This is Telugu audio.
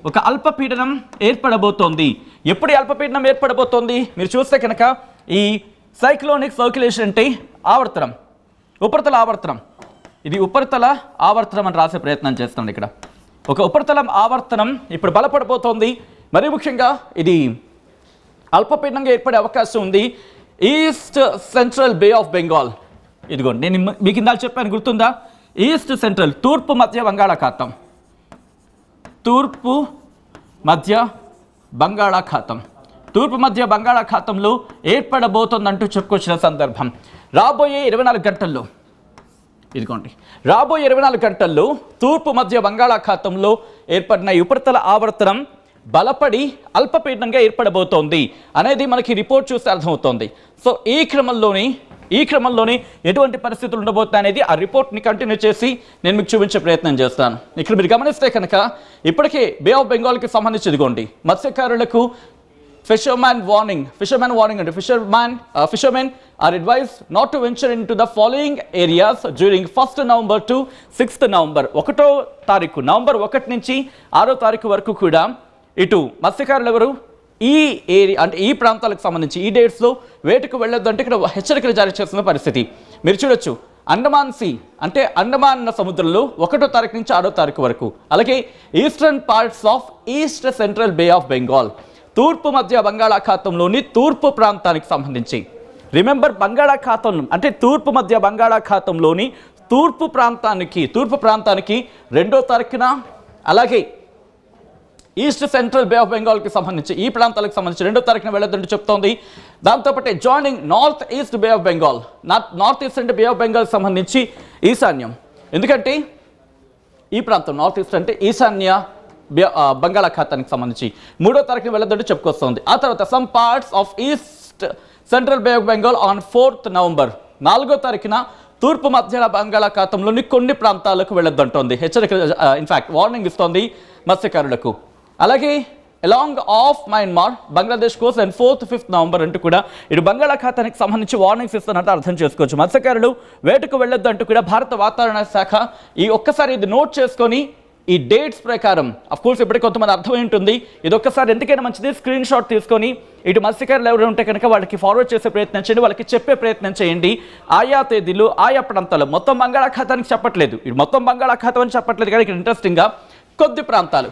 ఒక అల్పపీడనం ఏర్పడబోతోంది. ఎప్పుడు అల్పపీడనం ఏర్పడబోతోంది మీరు చూస్తే కనుక ఈ సైక్లోనిక్ సర్క్యులేషన్ అంటే ఆవర్తనం, ఉపరితల ఆవర్తనం. ఇది ఉపరితల ఆవర్తనం అని రాసే ప్రయత్నం చేస్తుంది. ఇక్కడ ఒక ఉపరితలం ఆవర్తనం ఇప్పుడు బలపడబోతోంది. మరీ ముఖ్యంగా ఇది అల్పపీడనంగా ఏర్పడే అవకాశం ఉంది east central Bay of Bengal. ఇదిగోండి నేను మీకు ఇందాక చెప్పాను గుర్తుందా, ఈస్ట్ సెంట్రల్ తూర్పు మధ్య బంగాళాఖాతం, తూర్పు మధ్య బంగాళాఖాతం, తూర్పు మధ్య బంగాళాఖాతంలో ఏర్పడబోతోందంటూ చెప్పుకొచ్చిన సందర్భం. రాబోయే 24 గంటల్లో ఇదిగోండి రాబోయే 24 గంటల్లో తూర్పు మధ్య బంగాళాఖాతంలో ఏర్పడిన ఉపరితల ఆవర్తనం బలపడి అల్పపీడనంగా ఏర్పడబోతోంది అనేది మనకి రిపోర్ట్ చూస్తే అర్థమవుతోంది. సో ఈ క్రమంలోనే ఎటువంటి పరిస్థితులు ఉండబోతున్నాయి అనేది ఆ రిపోర్ట్ని కంటిన్యూ చేసి నేను మీకు చూపించే ప్రయత్నం చేస్తాను. ఇక్కడ మీరు గమనిస్తే కనుక ఇప్పటికే బే ఆఫ్ బెంగాల్కి సంబంధించి ఇదిగోండి మత్స్యకారులకు ఫిషర్మెన్ వార్నింగ్ అంటే fishermen are advised not to venture into the following areas during 1st November to 6th November. 1వ తారీఖు నవంబర్ 1 నుంచి 6వ తారీఖు వరకు కూడా ఇటు మత్స్యకారులు ఎవరు ఈ ఏరియా అంటే ఈ ప్రాంతాలకు సంబంధించి ఈ డేట్స్లో వేటకు వెళ్ళొద్దు అంటే ఇక్కడ హెచ్చరికలు జారీ చేస్తున్న పరిస్థితి మీరు చూడొచ్చు. అండమాన్ సీ అంటే అండమాన్ సముద్రంలో 1వ తారీఖు నుంచి 6వ తారీఖు వరకు, అలాగే eastern parts of east central Bay of Bengal, తూర్పు మధ్య బంగాళాఖాతంలోని తూర్పు ప్రాంతానికి సంబంధించి. రిమెంబర్ బంగాళాఖాతం అంటే తూర్పు మధ్య బంగాళాఖాతంలోని తూర్పు ప్రాంతానికి 2వ తారీఖున, అలాగే ఈస్ట్ సెంట్రల్ బే ఆఫ్ బెంగాల్కి సంబంధించి ఈ ప్రాంతాలకు సంబంధించి 2వ తారీఖున వెళ్ళొద్దంటూ చెప్తోంది. దాంతోపాటు joining north east Bay of Bengal, north east అంటే బే ఆఫ్ బెంగాల్కి సంబంధించి ఈశాన్యం, ఎందుకంటే ఈ ప్రాంతం నార్త్ ఈస్ట్ అంటే ఈశాన్య బంగాళాఖాతానికి సంబంధించి 3వ తారీఖున వెళ్ళొద్దంటూ చెప్పుకొస్తుంది. ఆ తర్వాత some parts of east central Bay of Bengal on 4th November, 4వ తారీఖున తూర్పు మధ్య బంగాళాఖాతంలోని కొన్ని ప్రాంతాలకు వెళ్ళొద్దంటోంది. హెచ్చరిక ఇన్ఫాక్ట్ వార్నింగ్ ఇస్తోంది మత్స్యకారులకు. అలాగే along of Myanmar, Bangladesh Coast and 4th, 5th November అంటూ కూడా ఇటు బంగాళాఖాతానికి సంబంధించి వార్నింగ్స్ ఇస్తున్నట్టు అర్థం చేసుకోవచ్చు. మత్స్యకారులు వేటకు వెళ్ళొద్దు అంటూ కూడా భారత వాతావరణ శాఖ ఒక్కసారి ఇది నోట్ చేసుకొని ఈ డేట్స్ ప్రకారం అఫ్కోర్స్ ఇప్పటికి కొంతమంది అర్థమై ఉంటుంది, ఇది ఒక్కసారి ఎందుకైనా మంచిది స్క్రీన్ షాట్ తీసుకొని ఇటు మత్స్యకారులు ఎవరు ఉంటే కనుక వాళ్ళకి ఫార్వర్డ్ చేసే ప్రయత్నం చేయండి, వాళ్ళకి చెప్పే ప్రయత్నం చేయండి. ఆయా తేదీలు ఆయా ప్రాంతాలు, మొత్తం బంగాళాఖాతానికి చెప్పట్లేదు, ఇటు మొత్తం బంగాళాఖాతం అని చెప్పట్లేదు కానీ ఇక్కడ ఇంట్రెస్టింగ్గా కొద్ది ప్రాంతాలు